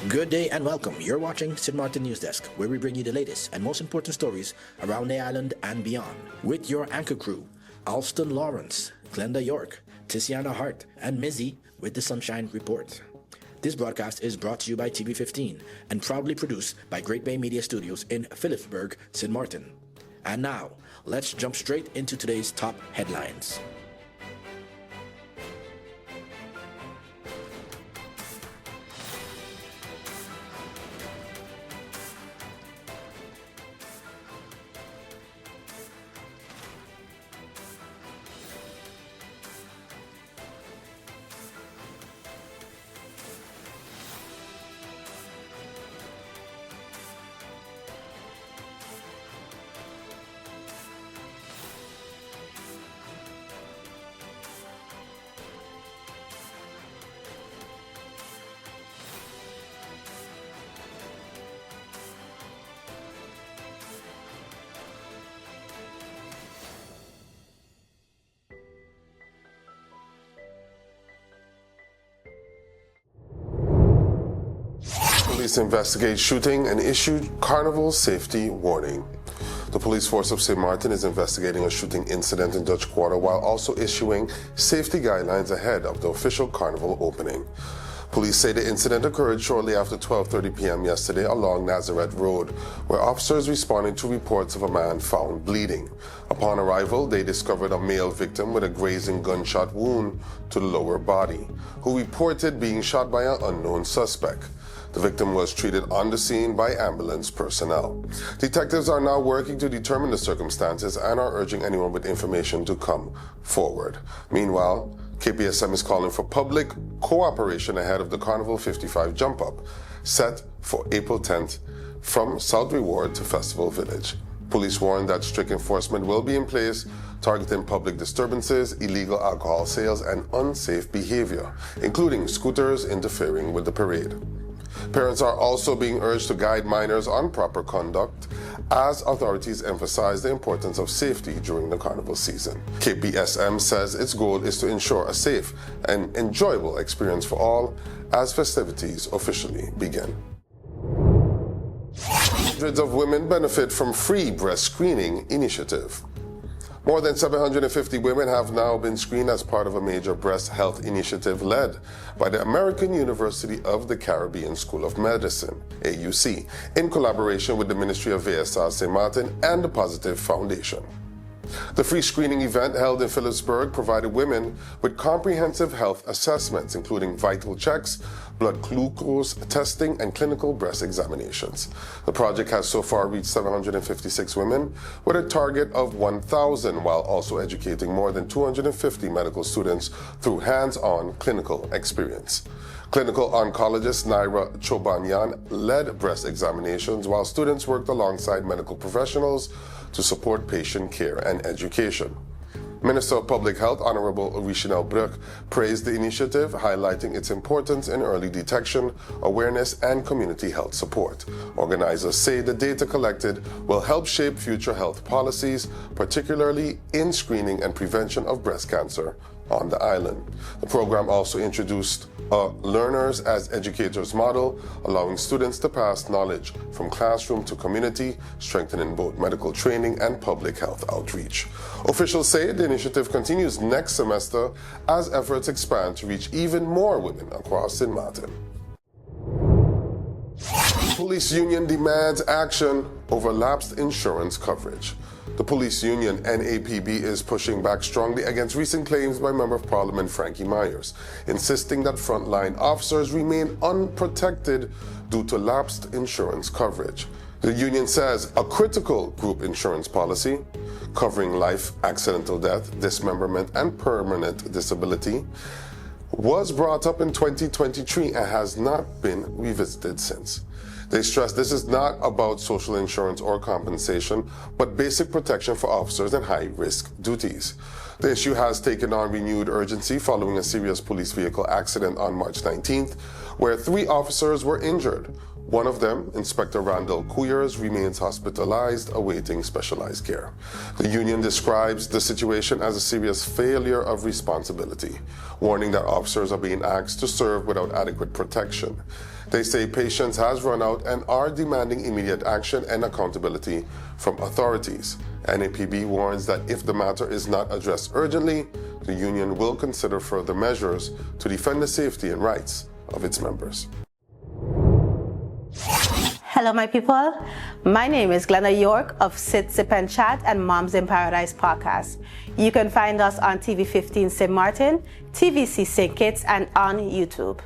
Good day and welcome. You're watching Sint Maarten NEWSDESK, where we bring you the latest and most important stories around the island and beyond. With your anchor crew, Alston Lawrence, Glenda York, Tiziana Hart, and Mizzy with the Sunshine Report. This broadcast is brought to you by TV15 and proudly produced by Great Bay Media Studios in Philipsburg, Sint Maarten. And now, let's jump straight into today's top headlines. Police investigate shooting and issued Carnival safety warning. The police force of Sint Maarten is investigating a shooting incident in Dutch Quarter while also issuing safety guidelines ahead of the official Carnival opening. Police say the incident occurred shortly after 12:30 p.m. yesterday along Nazareth Road, where officers responded to reports of a man found bleeding. Upon arrival, they discovered a male victim with a grazing gunshot wound to the lower body, who reported being shot by an unknown suspect. The victim was treated on the scene by ambulance personnel. Detectives are now working to determine the circumstances and are urging anyone with information to come forward. Meanwhile, KPSM is calling for public cooperation ahead of the Carnival 55 jump-up, set for April 10th from South Reward to Festival Village. Police warn that strict enforcement will be in place, targeting public disturbances, illegal alcohol sales, and unsafe behavior, including scooters interfering with the parade. Parents are also being urged to guide minors on proper conduct as authorities emphasize the importance of safety during the Carnival season. KPSM says its goal is to ensure a safe and enjoyable experience for all as festivities officially begin. Hundreds of women benefit from free breast screening initiative. More than 750 women have now been screened as part of a major breast health initiative led by the American University of the Caribbean School of Medicine, AUC, in collaboration with the Ministry of VSA Sint Maarten and the Positive Foundation. The free screening event held in Philipsburg provided women with comprehensive health assessments, including vital checks, blood glucose testing, and clinical breast examinations. The project has so far reached 756 women with a target of 1,000, while also educating more than 250 medical students through hands-on clinical experience. Clinical oncologist Naira Chobanyan led breast examinations while students worked alongside medical professionals to support patient care and education. Minister of Public Health Honorable Richinel Bruk praised the initiative, highlighting its importance in early detection, awareness, and community health support. Organizers say the data collected will help shape future health policies, particularly in screening and prevention of breast cancer on the island. The program also introduced a learners as educators model, allowing students to pass knowledge from classroom to community, strengthening both medical training and public health outreach. Officials say the initiative continues next semester as efforts expand to reach even more women across Sint Maarten. Police union demands action over lapsed insurance coverage. The police union NAPB is pushing back strongly against recent claims by Member of Parliament Frankie Myers, insisting that frontline officers remain unprotected due to lapsed insurance coverage. The union says a critical group insurance policy covering life, accidental death, dismemberment, and permanent disability was brought up in 2023 and has not been revisited since. They stress this is not about social insurance or compensation, but basic protection for officers in high-risk duties. The issue has taken on renewed urgency following a serious police vehicle accident on March 19th, where 3 officers were injured. One of them, Inspector Randall Kuyers, remains hospitalized, awaiting specialized care. The union describes the situation as a serious failure of responsibility, warning that officers are being asked to serve without adequate protection. They say patience has run out and are demanding immediate action and accountability from authorities. NAPB warns that if the matter is not addressed urgently, the union will consider further measures to defend the safety and rights of its members. Hello, my people. My name is Glenda York of Sit, Sip and Chat and Moms in Paradise podcast. You can find us on TV15 Sint Maarten, TVC St. Kitts, and on YouTube.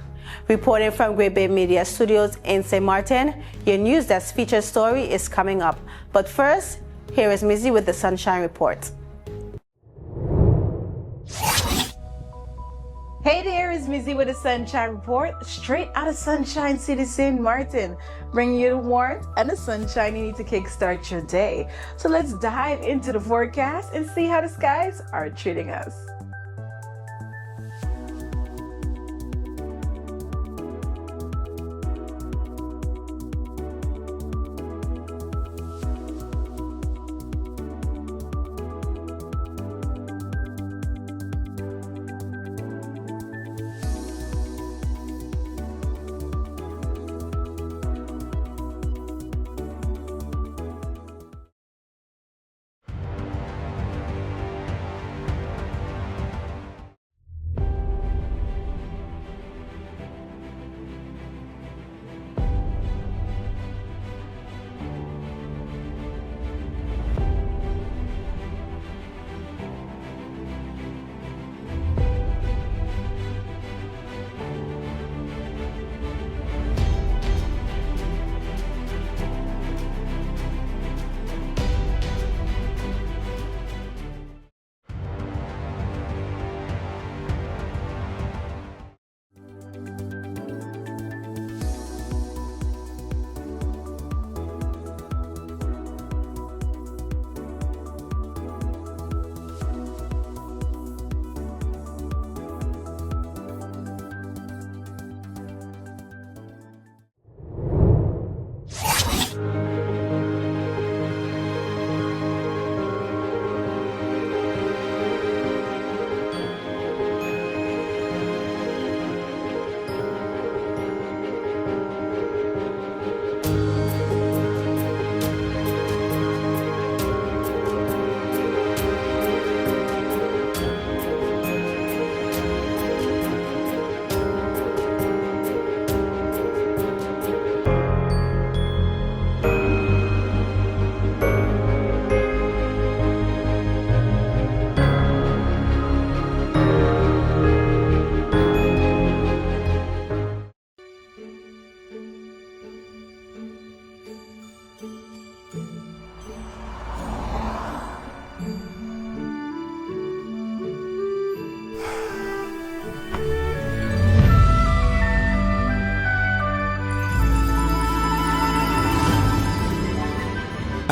Reporting from Great Bay Media Studios in St. Maarten, your NEWSDESK featured story is coming up. But first, here is Mizzy with the Sunshine Report. Hey there, it's Mizzy with the Sunshine Report, straight out of Sunshine City, St. Maarten, bringing you the warmth and the sunshine you need to kickstart your day. So let's dive into the forecast and see how the skies are treating us.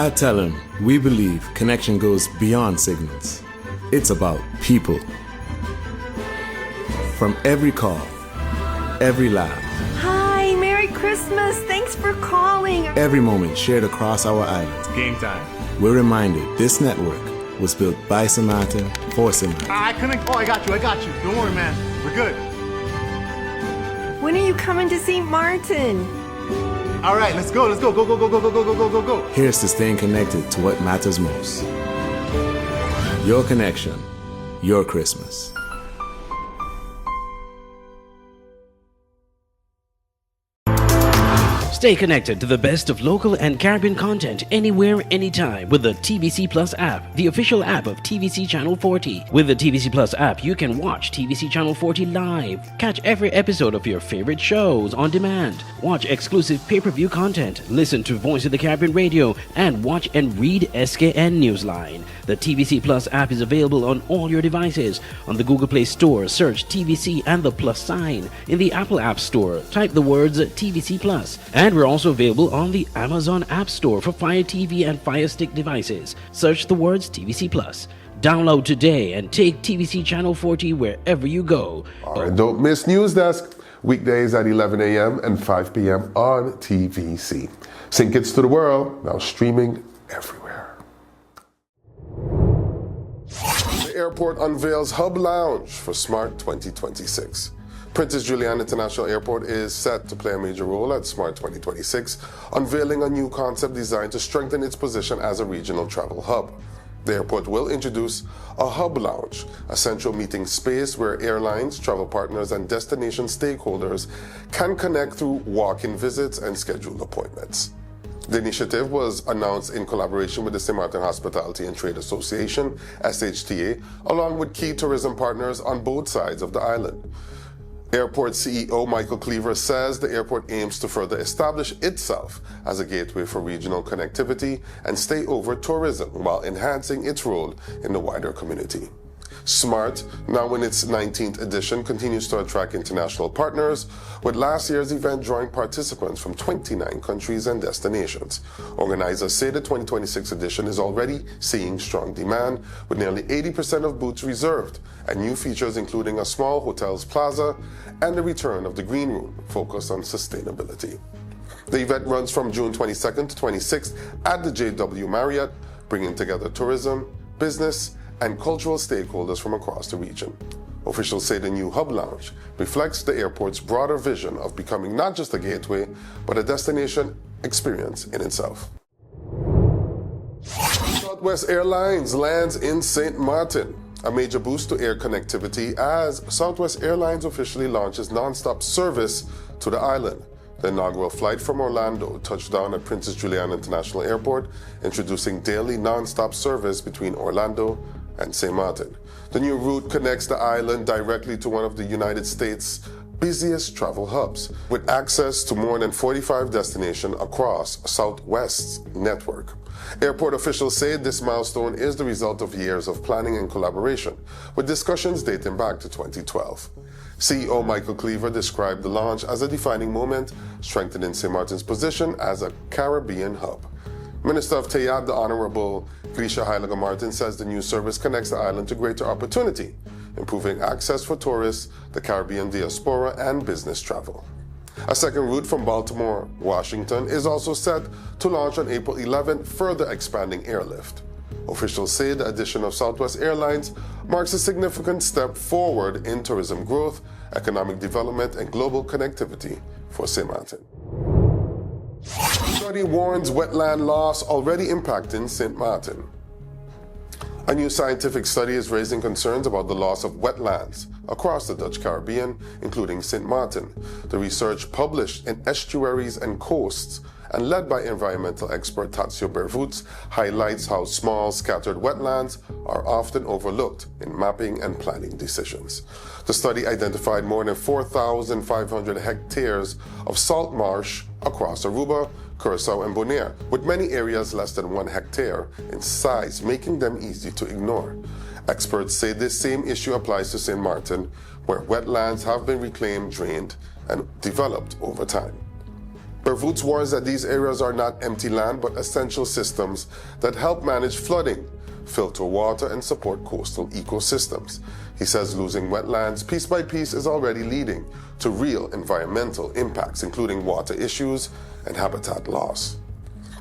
At Talon, we believe connection goes beyond signals. It's about people. From every call, every laugh, Hi, Merry Christmas. Thanks for calling. every moment shared across our island, Game time. we're reminded this network was built by Sint Maarten for Sint Maarten. I couldn't. Oh, I got you. Don't worry, man. We're good. When are you coming to St. Maarten? All right, let's go. Go, go, go, go, go, go, go, go, go, go. Here's to staying connected to what matters most. Your connection, your Christmas. Stay connected to the best of local and Caribbean content anywhere, anytime with the TVC Plus app, the official app of TVC Channel 40. With the TVC Plus app, you can watch TVC Channel 40 live, catch every episode of your favorite shows on demand, watch exclusive pay-per-view content, listen to Voice of the Caribbean radio, and watch and read SKN Newsline. The TVC Plus app is available on all your devices. On the Google Play Store, search TVC and the plus sign. In the Apple App Store, type the words TVC Plus. And we're also available on the Amazon App Store for Fire TV and Fire Stick devices. Search the words TVC Plus. Download today and take TVC Channel 40 wherever you go. All right, don't miss NEWSDESK, weekdays at 11 a.m. and 5 p.m. on TVC. St. Kitts to the world, now streaming everywhere. The airport unveils Hub Lounge for Smart 2026. Princess Juliana International Airport is set to play a major role at SMART 2026, unveiling a new concept designed to strengthen its position as a regional travel hub. The airport will introduce a hub lounge, a central meeting space where airlines, travel partners, and destination stakeholders can connect through walk-in visits and scheduled appointments. The initiative was announced in collaboration with the St. Maarten Hospitality and Trade Association, SHTA, along with key tourism partners on both sides of the island. Airport CEO Michael Cleaver says the airport aims to further establish itself as a gateway for regional connectivity and stay over tourism while enhancing its role in the wider community. SMART, now in its 19th edition, continues to attract international partners, with last year's event drawing participants from 29 countries and destinations. Organizers say the 2026 edition is already seeing strong demand, with nearly 80% of booths reserved, and new features including a small hotels plaza and the return of the green room, focused on sustainability. The event runs from June 22nd to 26th at the JW Marriott, bringing together tourism, business, and cultural stakeholders from across the region. Officials say the new hub lounge reflects the airport's broader vision of becoming not just a gateway, but a destination experience in itself. Southwest Airlines lands in St. Maarten, a major boost to air connectivity as Southwest Airlines officially launches non-stop service to the island. The inaugural flight from Orlando touched down at Princess Juliana International Airport, introducing daily non-stop service between Orlando and St. Maarten. The new route connects the island directly to one of the United States' busiest travel hubs, with access to more than 45 destinations across Southwest's network. Airport officials say this milestone is the result of years of planning and collaboration, with discussions dating back to 2012. CEO Michael Cleaver described the launch as a defining moment, strengthening St. Maarten's position as a Caribbean hub. Minister of TEAD, the Honorable Grisha Heilige Martin, says the new service connects the island to greater opportunity, improving access for tourists, the Caribbean diaspora, and business travel. A second route from Baltimore, Washington, is also set to launch on April 11th, further expanding airlift. Officials say the addition of Southwest Airlines marks a significant step forward in tourism growth, economic development, and global connectivity for St. Maarten. Study warns wetland loss already impacting St. Maarten. A new scientific study is raising concerns about the loss of wetlands across the Dutch Caribbean, including St. Maarten. The research, published in Estuaries and Coasts and led by environmental expert Tatsio Bervoets, highlights how small, scattered wetlands are often overlooked in mapping and planning decisions. The study identified more than 4,500 hectares of salt marsh across Aruba, Curaçao, and Bonaire, with many areas less than 1 hectare in size, making them easy to ignore. Experts say this same issue applies to St. Maarten, where wetlands have been reclaimed, drained, and developed over time. Bervoets warns that these areas are not empty land, but essential systems that help manage flooding, filter water, and support coastal ecosystems. He says losing wetlands piece by piece is already leading to real environmental impacts, including water issues and habitat loss.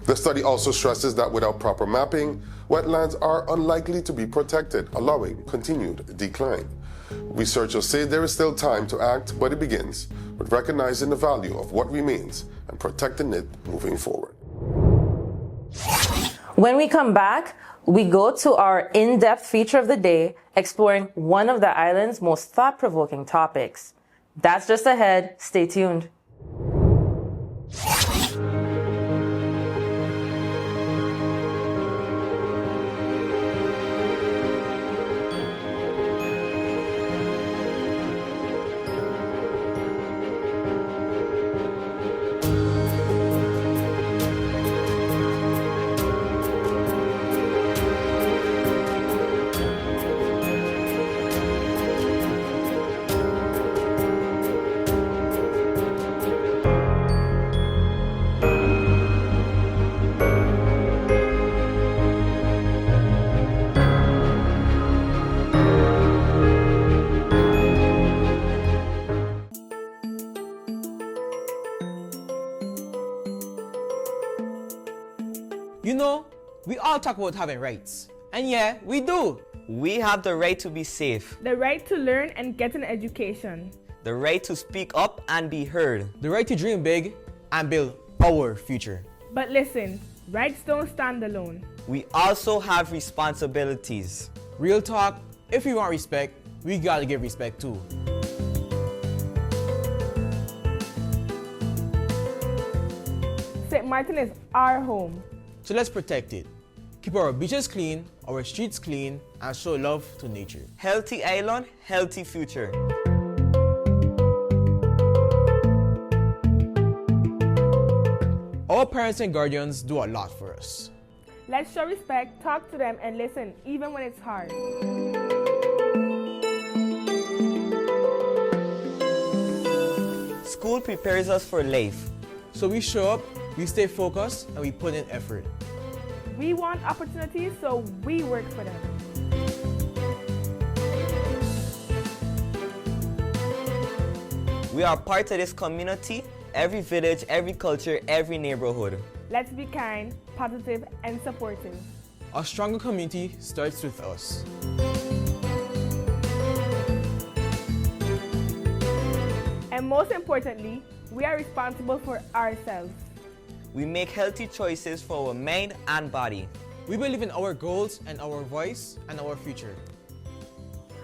The study also stresses that without proper mapping, wetlands are unlikely to be protected, allowing continued decline. Researchers say there is still time to act, but it begins with recognizing the value of what remains and protecting it moving forward. When we come back, we go to our in-depth feature of the day, exploring one of the island's most thought-provoking topics. That's just ahead. Stay tuned. You know, we all talk about having rights. And yeah, we do. We have the right to be safe, The right to learn and get an education, The right to speak up and be heard. The right to dream big and build our future. But listen, rights don't stand alone. We also have responsibilities. Real talk, if we want respect, we gotta give respect too. St. Maarten is our home. So let's protect it. Keep our beaches clean, our streets clean, and show love to nature. Healthy island, healthy future. Our parents and guardians do a lot for us. Let's show respect, talk to them, and listen, even when it's hard. School prepares us for life. So we show up, we stay focused, and we put in effort. We want opportunities, so we work for them. We are part of this community, every village, every culture, every neighborhood. Let's be kind, positive, and supportive. A stronger community starts with us. And most importantly, we are responsible for ourselves. We make healthy choices for our mind and body. We believe in our goals and our voice and our future.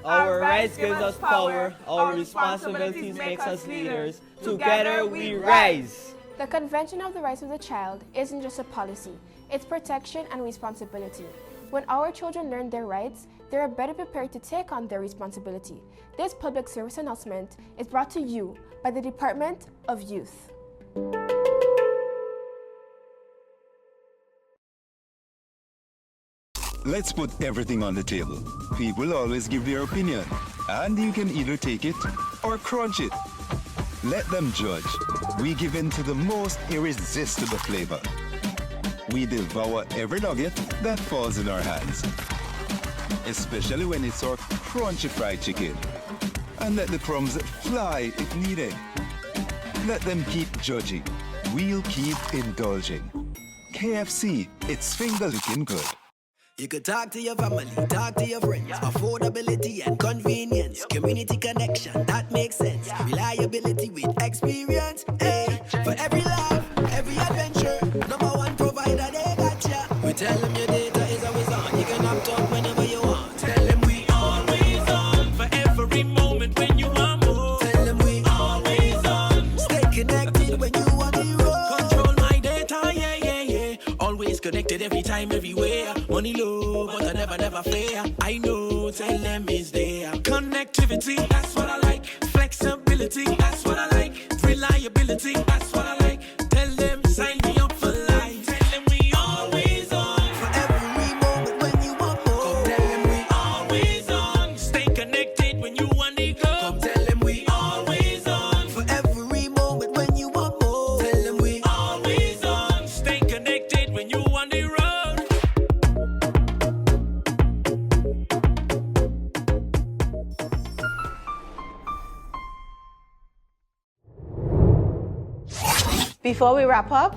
Our rights give us power, our responsibilities make us leaders. Together we rise. The Convention of the Rights of the Child isn't just a policy, it's protection and responsibility. When our children learn their rights, they are better prepared to take on their responsibility. This public service announcement is brought to you by the Department of Youth. Let's put everything on the table. People always give their opinion, and you can either take it or crunch it. Let them judge. We give in to the most irresistible flavor. We devour every nugget that falls in our hands, especially when it's our crunchy fried chicken. And let the crumbs fly if needed. Let them keep judging. We'll keep indulging. KFC, it's finger licking good. You could talk to your family, talk to your friends. Affordability and convenience. Community connection, that makes sense. Reliability with experience. Hey, for every love, every adventure. Number one provider, they got ya. We tell them your data is always on. You can opt out whenever you want. Tell them we always on. For every moment when you want more. Tell them we always on. Stay connected when you want the road. Control my data, yeah, yeah, yeah. Always connected every time, everywhere. Money low, but I never fair. I know, tell them is there. Connectivity, that's what I like. Flexibility, that's what I like. Reliability, that's what I like. Tell them, sign me up for life. Tell them we always on. For every moment when you want more. Come tell them we always on. Stay connected when you want to go. Come tell them we always on. For every moment when you want more. Tell them we always on. Stay connected when you want to road. Before we wrap up,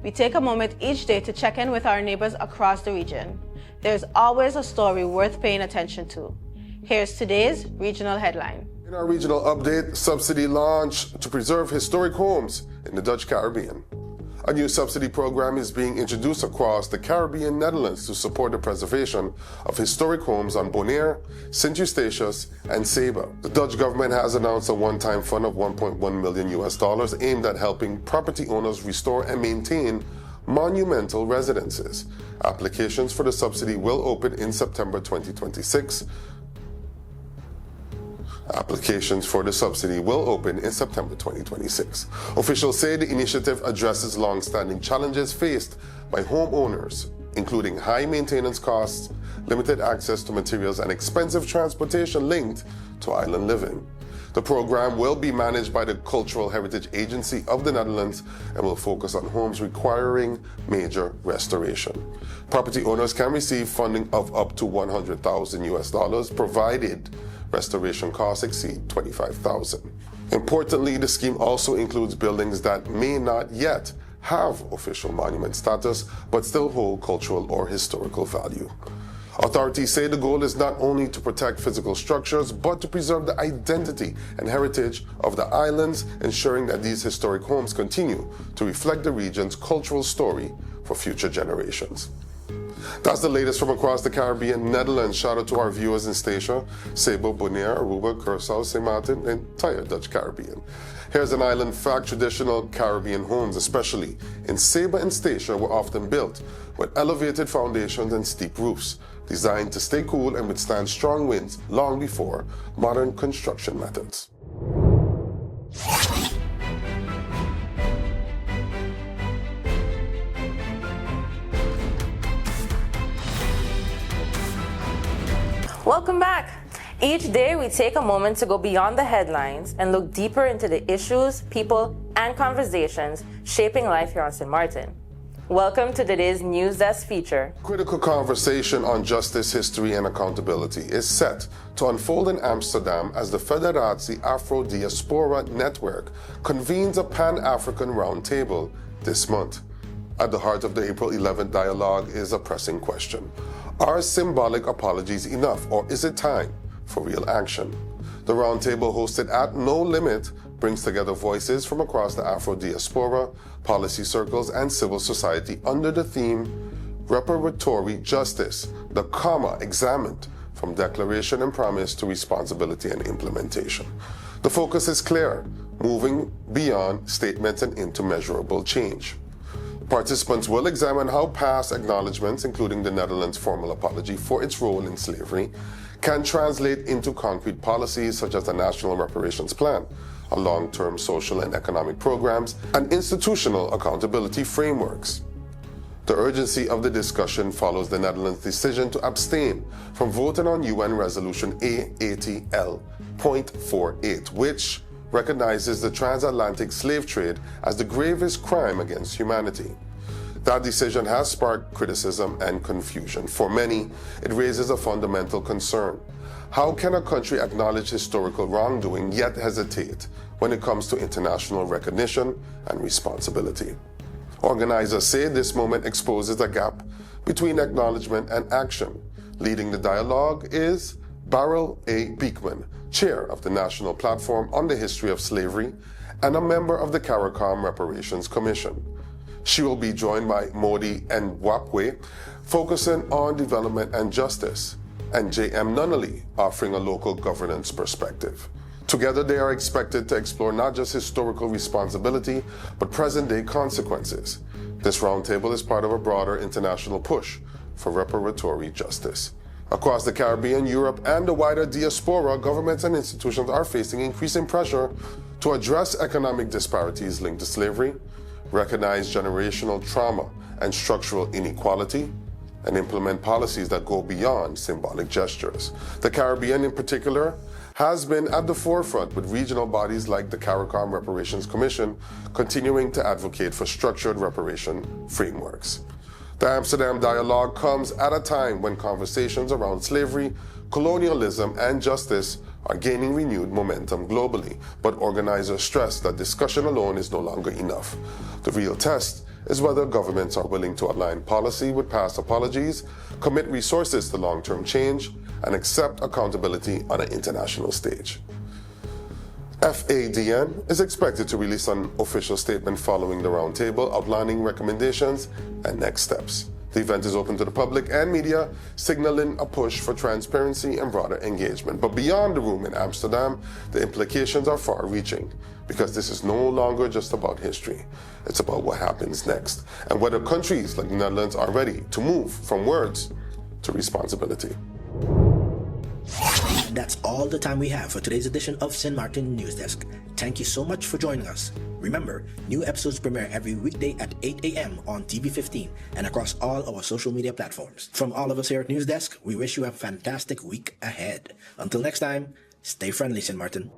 we take a moment each day to check in with our neighbors across the region. There's always a story worth paying attention to. Here's today's regional headline. In our regional update, subsidy launch to preserve historic homes in the Dutch Caribbean. A new subsidy program is being introduced across the Caribbean Netherlands to support the preservation of historic homes on Bonaire, Sint Eustatius, and Saba. The Dutch government has announced a one-time fund of $1.1 million aimed at helping property owners restore and maintain monumental residences. Applications for the subsidy will open in September 2026. Applications for the subsidy will open in September 2026. Officials say the initiative addresses long-standing challenges faced by homeowners, including high maintenance costs, limited access to materials, and expensive transportation linked to island living. The program will be managed by the Cultural Heritage Agency of the Netherlands and will focus on homes requiring major restoration. Property owners can receive funding of up to $100,000 provided restoration costs exceed $25,000. Importantly, the scheme also includes buildings that may not yet have official monument status but still hold cultural or historical value. Authorities say the goal is not only to protect physical structures, but to preserve the identity and heritage of the islands, ensuring that these historic homes continue to reflect the region's cultural story for future generations. That's the latest from across the Caribbean, Netherlands. Shout out to our viewers in Statia, Sabo, Bonaire, Aruba, Curaçao, Sint Maarten, and entire Dutch Caribbean. Here's an island fact. Traditional Caribbean homes, especially in Saba and Statia, were often built with elevated foundations and steep roofs, designed to stay cool and withstand strong winds long before modern construction methods. Welcome back. Each day we take a moment to go beyond the headlines and look deeper into the issues, people, and conversations shaping life here on Sint Maarten. Welcome to today's NEWSDESK feature. Critical conversation on justice, history, and accountability is set to unfold in Amsterdam as the Federatie Afro-Diaspora Network convenes a Pan-African roundtable this month. At the heart of the April 11th dialogue is a pressing question. Are symbolic apologies enough, or is it time for real action? The roundtable, hosted at No Limit, brings together voices from across the Afro-diaspora, policy circles, and civil society under the theme Reparatory Justice, the comma examined from declaration and promise to responsibility and implementation. The focus is clear, moving beyond statements and into measurable change. Participants will examine how past acknowledgments, including the Netherlands' formal apology for its role in slavery, can translate into concrete policies such as the National Reparations Plan, a long-term social and economic programs, and institutional accountability frameworks. The urgency of the discussion follows the Netherlands' decision to abstain from voting on UN Resolution A80L.48, which recognizes the transatlantic slave trade as the gravest crime against humanity. That decision has sparked criticism and confusion. For many, it raises a fundamental concern. How can a country acknowledge historical wrongdoing yet hesitate when it comes to international recognition and responsibility? Organizers say this moment exposes a gap between acknowledgement and action. Leading the dialogue is Beryl A. Beekman, chair of the National Platform on the History of Slavery and a member of the CARICOM Reparations Commission. She will be joined by Modi Nwapwe, focusing on development and justice, and J.M. Nunnally, offering a local governance perspective. Together, they are expected to explore not just historical responsibility, but present-day consequences. This roundtable is part of a broader international push for reparatory justice. Across the Caribbean, Europe, and the wider diaspora, governments and institutions are facing increasing pressure to address economic disparities linked to slavery, recognize generational trauma and structural inequality, and implement policies that go beyond symbolic gestures. The Caribbean, in particular, has been at the forefront, with regional bodies like the CARICOM Reparations Commission continuing to advocate for structured reparation frameworks. The Amsterdam dialogue comes at a time when conversations around slavery, colonialism, and justice are gaining renewed momentum globally, but organizers stress that discussion alone is no longer enough. The real test is whether governments are willing to align policy with past apologies, commit resources to long-term change, and accept accountability on an international stage. FADN is expected to release an official statement following the roundtable outlining recommendations and next steps. The event is open to the public and media, signaling a push for transparency and broader engagement. But beyond the room in Amsterdam, the implications are far-reaching, because this is no longer just about history. It's about what happens next, and whether countries like the Netherlands are ready to move from words to responsibility. That's all the time we have for today's edition of Sint Maarten NEWSDESK. Thank you so much for joining us. Remember, new episodes premiere every weekday at 8 a.m. on TV15 and across all our social media platforms. From all of us here at NEWSDESK, we wish you a fantastic week ahead. Until next time, stay friendly, Sint Maarten.